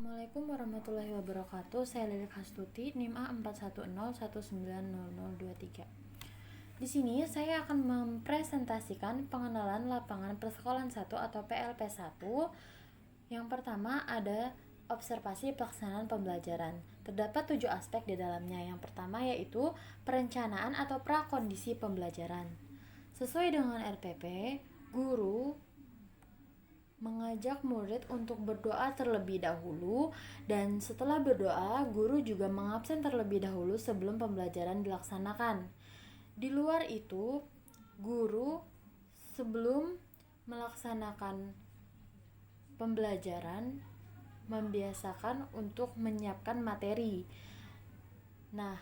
Assalamualaikum warahmatullahi wabarakatuh. Saya Lilik Hastuti, NIM A4101900023. Di sini saya akan mempresentasikan pengenalan lapangan persekolahan 1 atau PLP1. Yang pertama ada observasi pelaksanaan pembelajaran. Terdapat 7 aspek di dalamnya. Yang pertama yaitu perencanaan atau prakondisi pembelajaran. Sesuai dengan RPP, guru mengajak murid untuk berdoa terlebih dahulu, dan setelah berdoa, guru juga mengabsen terlebih dahulu sebelum pembelajaran dilaksanakan. Di luar itu, guru sebelum melaksanakan pembelajaran membiasakan untuk menyiapkan materi. Nah,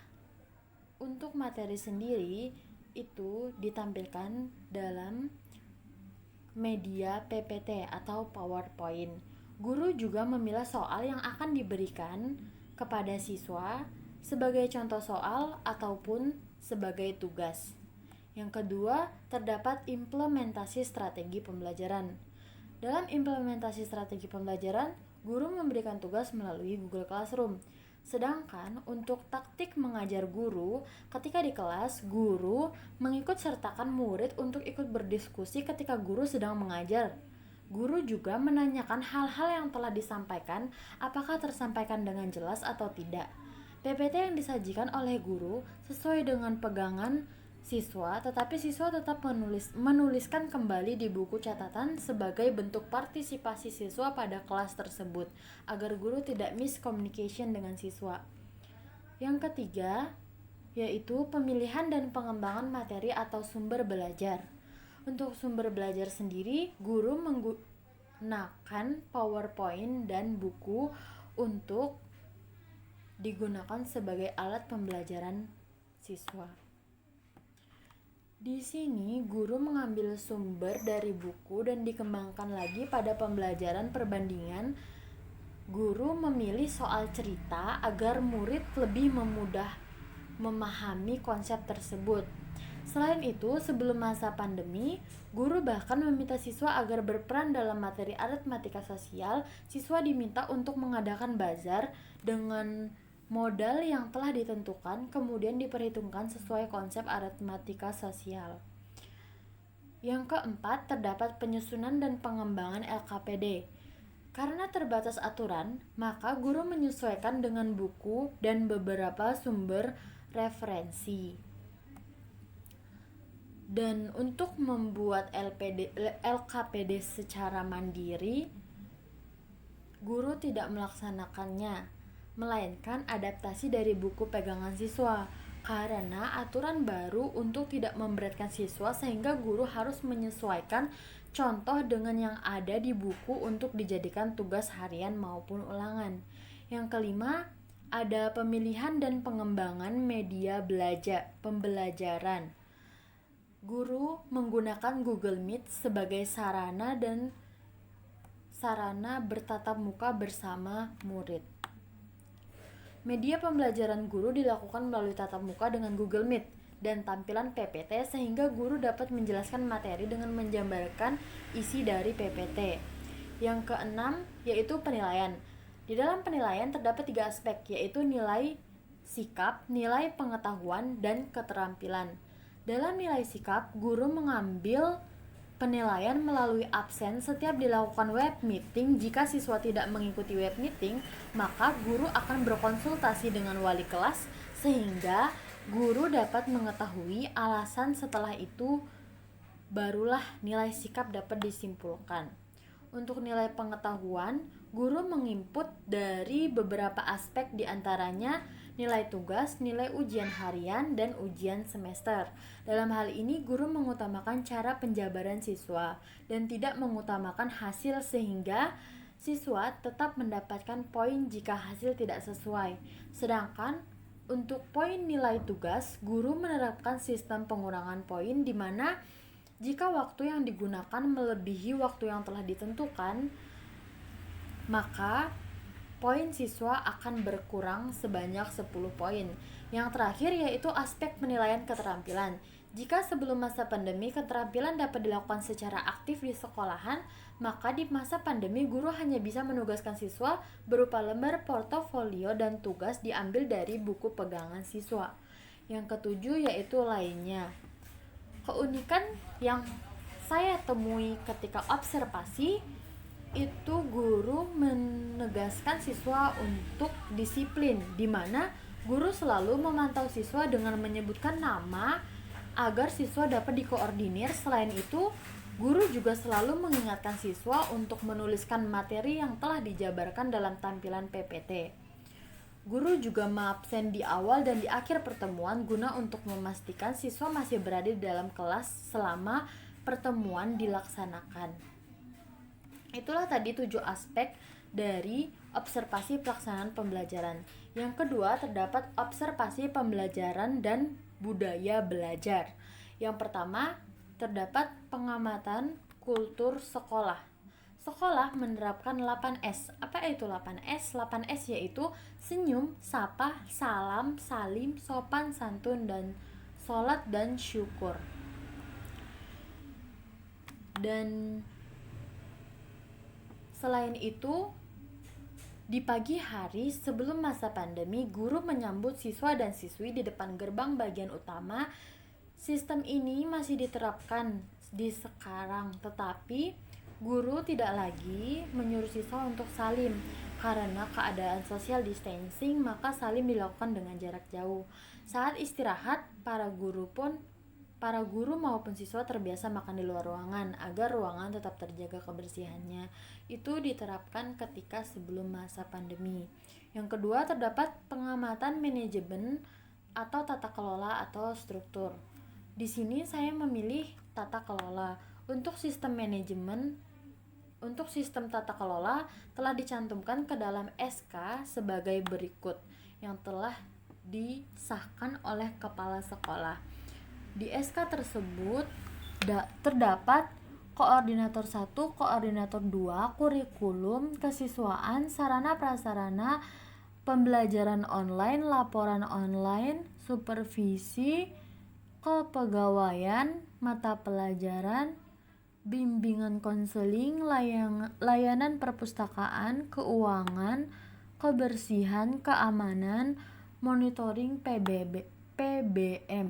untuk materi sendiri itu ditampilkan dalam media PPT atau PowerPoint. Guru juga memilah soal yang akan diberikan kepada siswa sebagai contoh soal ataupun sebagai tugas. Yang kedua, terdapat implementasi strategi pembelajaran. Dalam implementasi strategi pembelajaran, guru memberikan tugas melalui Google Classroom. Sedangkan untuk taktik mengajar guru, ketika di kelas, guru mengikut sertakan murid untuk ikut berdiskusi ketika guru sedang mengajar. Guru juga menanyakan hal-hal yang telah disampaikan, apakah tersampaikan dengan jelas atau tidak. PPT yang disajikan oleh guru sesuai dengan pegangan siswa, tetapi siswa tetap menuliskan kembali di buku catatan sebagai bentuk partisipasi siswa pada kelas tersebut, agar guru tidak miscommunication dengan siswa. Yang ketiga, yaitu pemilihan dan pengembangan materi atau sumber belajar. Untuk sumber belajar sendiri, guru menggunakan PowerPoint dan buku untuk digunakan sebagai alat pembelajaran siswa. Di sini, guru mengambil sumber dari buku dan dikembangkan lagi pada pembelajaran perbandingan. Guru memilih soal cerita agar murid lebih mudah memahami konsep tersebut. Selain itu, sebelum masa pandemi, guru bahkan meminta siswa agar berperan dalam materi aritmatika sosial. Siswa diminta untuk mengadakan bazar dengan modal yang telah ditentukan, kemudian diperhitungkan sesuai konsep aritmatika sosial. Yang keempat, terdapat penyusunan dan pengembangan LKPD. Karena terbatas aturan, maka guru menyesuaikan dengan buku dan beberapa sumber referensi. Dan untuk membuat LKPD secara mandiri, guru tidak melaksanakannya, melainkan adaptasi dari buku pegangan siswa, karena aturan baru untuk tidak memberatkan siswa sehingga guru harus menyesuaikan contoh dengan yang ada di buku untuk dijadikan tugas harian maupun ulangan. Yang kelima, ada pemilihan dan pengembangan media pembelajaran. Guru menggunakan Google Meet sebagai sarana bertatap muka bersama murid. Media pembelajaran guru dilakukan melalui tatap muka dengan Google Meet dan tampilan PPT sehingga guru dapat menjelaskan materi dengan menjabarkan isi dari PPT. Yang keenam, yaitu penilaian. Di dalam penilaian terdapat 3 aspek, yaitu nilai sikap, nilai pengetahuan, dan keterampilan. Dalam nilai sikap, guru mengambil penilaian melalui absen setiap dilakukan web meeting. Jika siswa tidak mengikuti web meeting, maka guru akan berkonsultasi dengan wali kelas sehingga guru dapat mengetahui alasan. Setelah itu barulah nilai sikap dapat disimpulkan. Untuk nilai pengetahuan, guru menginput dari beberapa aspek, diantaranya nilai tugas, nilai ujian harian, dan ujian semester. Dalam hal ini, guru mengutamakan cara penjabaran siswa dan tidak mengutamakan hasil sehingga siswa tetap mendapatkan poin jika hasil tidak sesuai. Sedangkan untuk poin nilai tugas, guru menerapkan sistem pengurangan poin di mana jika waktu yang digunakan melebihi waktu yang telah ditentukan, maka poin siswa akan berkurang sebanyak 10 poin. Yang terakhir yaitu aspek penilaian keterampilan. Jika sebelum masa pandemi keterampilan dapat dilakukan secara aktif di sekolahan, maka di masa pandemi guru hanya bisa menugaskan siswa berupa lembar portofolio dan tugas diambil dari buku pegangan siswa. Yang ketujuh yaitu lainnya. Keunikan yang saya temui ketika observasi itu guru menegaskan siswa untuk disiplin, di mana guru selalu memantau siswa dengan menyebutkan nama agar siswa dapat dikoordinir. Selain itu, guru juga selalu mengingatkan siswa untuk menuliskan materi yang telah dijabarkan dalam tampilan PPT. Guru juga mengabsen di awal dan di akhir pertemuan guna untuk memastikan siswa masih berada di dalam kelas selama pertemuan dilaksanakan. Itulah tadi 7 aspek dari observasi pelaksanaan pembelajaran. Yang kedua, terdapat observasi pembelajaran dan budaya belajar. Yang pertama, terdapat pengamatan kultur sekolah. Sekolah menerapkan 8S. Apa itu 8S? 8S yaitu senyum, sapa, salam, salim, sopan, santun, dan sholat dan syukur. Dan selain itu, di pagi hari sebelum masa pandemi, guru menyambut siswa dan siswi di depan gerbang bagian utama. Sistem ini masih diterapkan di sekarang, tetapi guru tidak lagi menyuruh siswa untuk salim. Karena keadaan social distancing, maka salim dilakukan dengan jarak jauh. Saat istirahat, para guru maupun siswa terbiasa makan di luar ruangan agar ruangan tetap terjaga kebersihannya. Itu diterapkan ketika sebelum masa pandemi. Yang kedua, terdapat pengamatan manajemen atau tata kelola atau struktur. Di sini saya memilih tata kelola. Untuk sistem tata kelola telah dicantumkan ke dalam SK sebagai berikut yang telah disahkan oleh kepala sekolah. Di SK tersebut terdapat koordinator 1, koordinator 2, kurikulum, kesiswaan, sarana prasarana, pembelajaran online, laporan online, supervisi, kepegawaian, mata pelajaran, bimbingan konseling, layanan perpustakaan, keuangan, kebersihan, keamanan, monitoring PBM.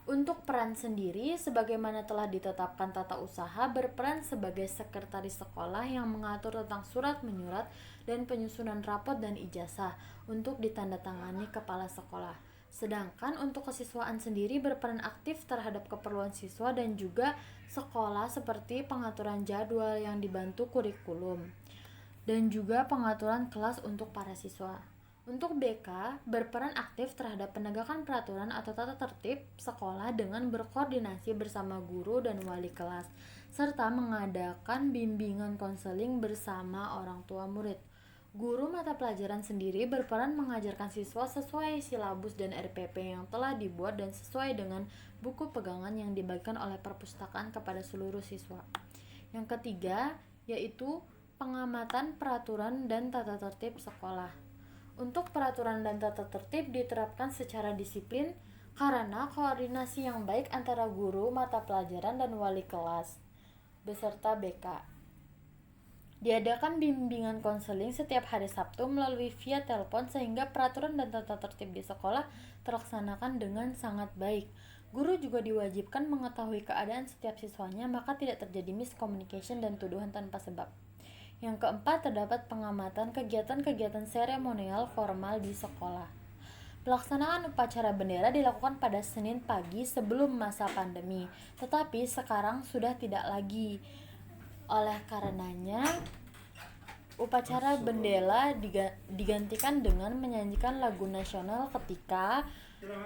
Untuk peran sendiri, sebagaimana telah ditetapkan tata usaha, berperan sebagai sekretaris sekolah yang mengatur tentang surat menyurat dan penyusunan rapot dan ijazah untuk ditandatangani kepala sekolah. Sedangkan untuk kesiswaan sendiri berperan aktif terhadap keperluan siswa dan juga sekolah seperti pengaturan jadwal yang dibantu kurikulum dan juga pengaturan kelas untuk para siswa. Untuk BK berperan aktif terhadap penegakan peraturan atau tata tertib sekolah dengan berkoordinasi bersama guru dan wali kelas, serta mengadakan bimbingan konseling bersama orang tua murid. Guru mata pelajaran sendiri berperan mengajarkan siswa sesuai silabus dan RPP yang telah dibuat dan sesuai dengan buku pegangan yang dibagikan oleh perpustakaan kepada seluruh siswa. Yang ketiga, yaitu pengamatan peraturan dan tata tertib sekolah. Untuk peraturan dan tata tertib diterapkan secara disiplin karena koordinasi yang baik antara guru mata pelajaran dan wali kelas beserta BK. Diadakan bimbingan konseling setiap hari Sabtu melalui via telepon sehingga peraturan dan tata tertib di sekolah terlaksanakan dengan sangat baik. Guru juga diwajibkan mengetahui keadaan setiap siswanya maka tidak terjadi miscommunication dan tuduhan tanpa sebab. Yang keempat, terdapat pengamatan kegiatan-kegiatan seremonial formal di sekolah. Pelaksanaan upacara bendera dilakukan pada Senin pagi sebelum masa pandemi, tetapi sekarang sudah tidak lagi. Oleh karenanya, upacara bendera digantikan dengan menyanyikan lagu nasional ketika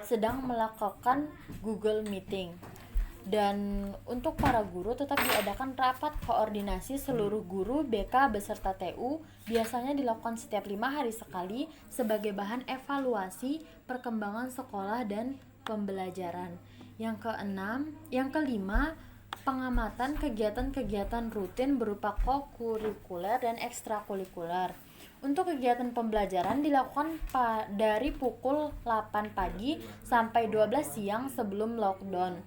sedang melakukan Google Meeting. Dan untuk para guru tetap diadakan rapat koordinasi seluruh guru BK beserta TU biasanya dilakukan setiap 5 hari sekali sebagai bahan evaluasi perkembangan sekolah dan pembelajaran. Yang kelima, pengamatan kegiatan-kegiatan rutin berupa kokurikuler dan ekstrakurikuler. Untuk kegiatan pembelajaran dilakukan dari pukul 8 pagi sampai 12 siang sebelum lockdown.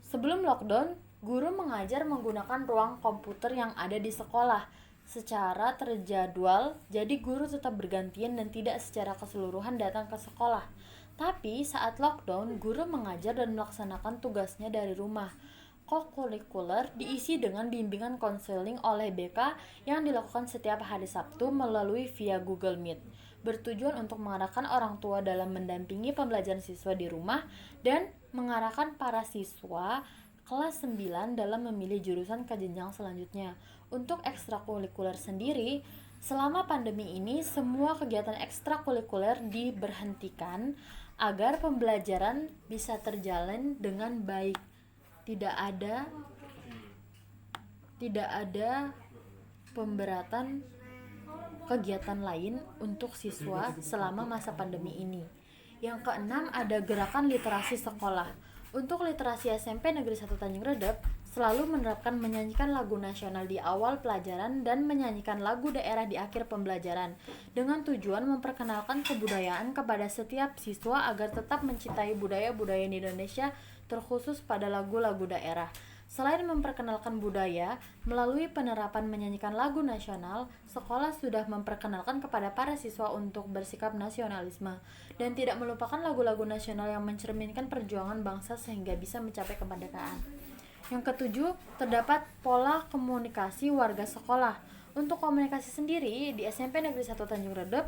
Sebelum lockdown, guru mengajar menggunakan ruang komputer yang ada di sekolah secara terjadwal, jadi guru tetap bergantian dan tidak secara keseluruhan datang ke sekolah. Tapi saat lockdown, guru mengajar dan melaksanakan tugasnya dari rumah. Co-curricular diisi dengan bimbingan konseling oleh BK yang dilakukan setiap hari Sabtu melalui via Google Meet, bertujuan untuk mengarahkan orang tua dalam mendampingi pembelajaran siswa di rumah dan mengarahkan para siswa kelas 9 dalam memilih jurusan ke jenjang selanjutnya. Untuk ekstrakurikuler sendiri, selama pandemi ini semua kegiatan ekstrakurikuler diberhentikan agar pembelajaran bisa terjalin dengan baik. Tidak ada pemberatan kegiatan lain untuk siswa selama masa pandemi ini. Yang keenam, ada gerakan literasi sekolah. Untuk literasi SMP Negeri 1 Tanjung Redep selalu menerapkan menyanyikan lagu nasional di awal pelajaran dan menyanyikan lagu daerah di akhir pembelajaran dengan tujuan memperkenalkan kebudayaan kepada setiap siswa agar tetap mencintai budaya-budaya di Indonesia, terkhusus pada lagu-lagu daerah. Selain memperkenalkan budaya, melalui penerapan menyanyikan lagu nasional, sekolah sudah memperkenalkan kepada para siswa untuk bersikap nasionalisme dan tidak melupakan lagu-lagu nasional yang mencerminkan perjuangan bangsa sehingga bisa mencapai kemerdekaan. Yang ketujuh, terdapat pola komunikasi warga sekolah. Untuk komunikasi sendiri di SMP Negeri 1 Tanjung Redep,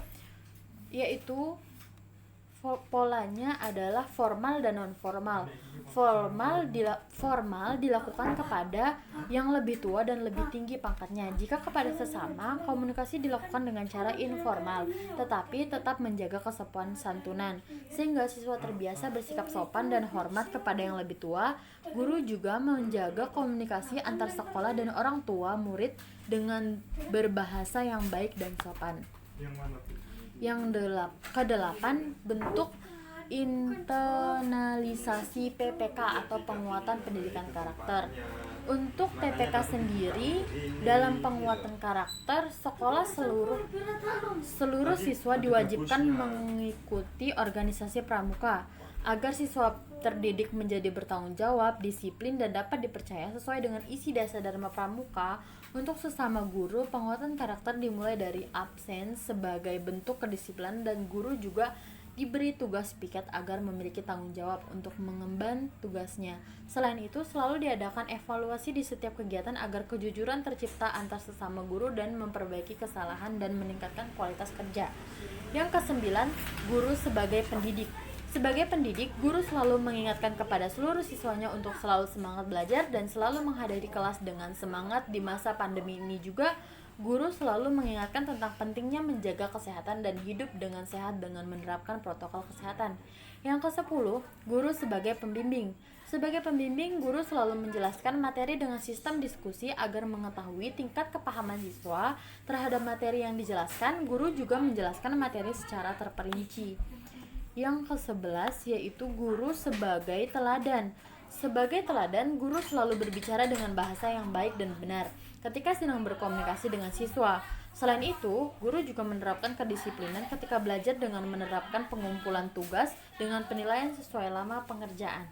yaitu polanya adalah formal dan non formal. Formal dilakukan kepada yang lebih tua dan lebih tinggi pangkatnya. Jika kepada sesama, komunikasi dilakukan dengan cara informal, tetapi tetap menjaga kesopanan santunan, sehingga siswa terbiasa bersikap sopan dan hormat kepada yang lebih tua. Guru juga menjaga komunikasi antar sekolah dan orang tua murid dengan berbahasa yang baik dan sopan. Yang kedelapan, bentuk internalisasi PPK atau penguatan pendidikan karakter. Untuk PPK sendiri, dalam penguatan karakter, sekolah seluruh siswa diwajibkan mengikuti organisasi pramuka agar siswa terdidik menjadi bertanggung jawab, disiplin, dan dapat dipercaya sesuai dengan isi dasar Dharma Pramuka. Untuk sesama guru, penguatan karakter dimulai dari absen sebagai bentuk kedisiplinan dan guru juga diberi tugas piket agar memiliki tanggung jawab untuk mengemban tugasnya. Selain itu, selalu diadakan evaluasi di setiap kegiatan agar kejujuran tercipta antar sesama guru dan memperbaiki kesalahan dan meningkatkan kualitas kerja. Yang kesembilan, guru sebagai pendidik. Sebagai pendidik, guru selalu mengingatkan kepada seluruh siswanya untuk selalu semangat belajar dan selalu menghadiri kelas dengan semangat. Di masa pandemi ini juga, guru selalu mengingatkan tentang pentingnya menjaga kesehatan dan hidup dengan sehat dengan menerapkan protokol kesehatan. Yang ke-10, guru sebagai pembimbing. Sebagai pembimbing, guru selalu menjelaskan materi dengan sistem diskusi agar mengetahui tingkat kepahaman siswa terhadap materi yang dijelaskan. Guru juga menjelaskan materi secara terperinci. Yang ke-11, yaitu guru sebagai teladan. Sebagai teladan, guru selalu berbicara dengan bahasa yang baik dan benar ketika sedang berkomunikasi dengan siswa. Selain itu, guru juga menerapkan kedisiplinan ketika belajar dengan menerapkan pengumpulan tugas dengan penilaian sesuai lama pengerjaan.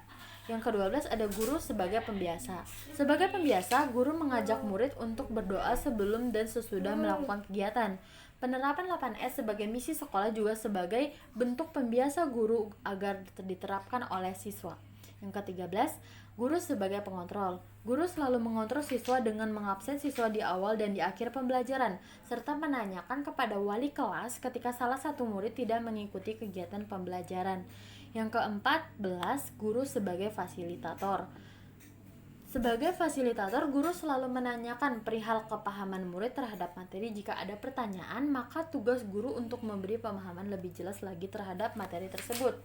Yang ke-12, ada guru sebagai pembiasa. Sebagai pembiasa, guru mengajak murid untuk berdoa sebelum dan sesudah melakukan kegiatan. Penerapan 8S sebagai misi sekolah juga sebagai bentuk pembiasa guru agar diterapkan oleh siswa. Yang ke-13, guru sebagai pengontrol. Guru selalu mengontrol siswa dengan mengabsen siswa di awal dan di akhir pembelajaran, serta menanyakan kepada wali kelas ketika salah satu murid tidak mengikuti kegiatan pembelajaran. Yang ke-14, guru sebagai fasilitator. Sebagai fasilitator, guru selalu menanyakan perihal kepahaman murid terhadap materi. Jika ada pertanyaan, maka tugas guru untuk memberi pemahaman lebih jelas lagi terhadap materi tersebut.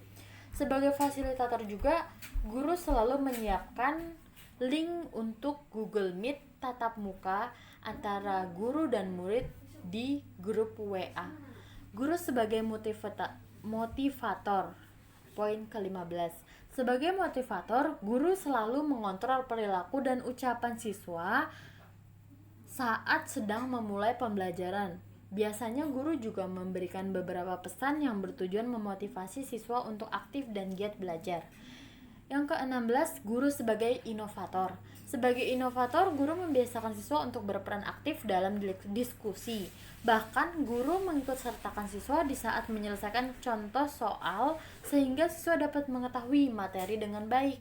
Sebagai fasilitator juga, guru selalu menyiapkan link untuk Google Meet tatap muka antara guru dan murid di grup WA. Guru sebagai motivator. Poin ke-15. Sebagai motivator, guru selalu mengontrol perilaku dan ucapan siswa saat sedang memulai pembelajaran. Biasanya guru juga memberikan beberapa pesan yang bertujuan memotivasi siswa untuk aktif dan giat belajar. Yang ke-16, guru sebagai inovator. Sebagai inovator, guru membiasakan siswa untuk berperan aktif dalam diskusi. Bahkan, guru mengikut sertakan siswa di saat menyelesaikan contoh soal sehingga siswa dapat mengetahui materi dengan baik.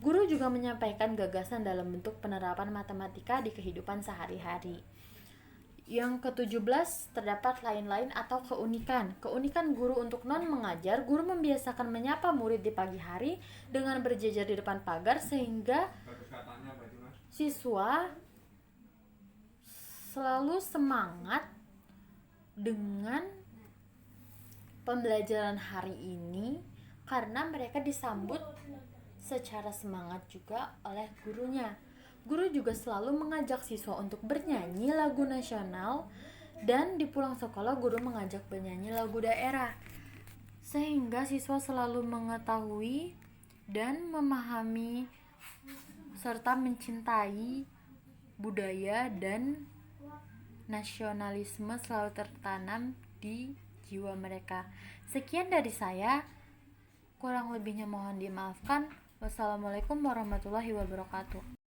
Guru juga menyampaikan gagasan dalam bentuk penerapan matematika di kehidupan sehari-hari. Yang ke-17, terdapat lain-lain atau keunikan. Keunikan guru untuk non-mengajar, guru membiasakan menyapa murid di pagi hari dengan berjejer di depan pagar sehingga siswa selalu semangat dengan pembelajaran hari ini karena mereka disambut secara semangat juga oleh gurunya. Guru juga selalu mengajak siswa untuk bernyanyi lagu nasional dan di pulang sekolah guru mengajak bernyanyi lagu daerah sehingga siswa selalu mengetahui dan memahami serta mencintai budaya dan nasionalisme selalu tertanam di jiwa mereka. Sekian dari saya, kurang lebihnya mohon dimaafkan. Wassalamualaikum warahmatullahi wabarakatuh.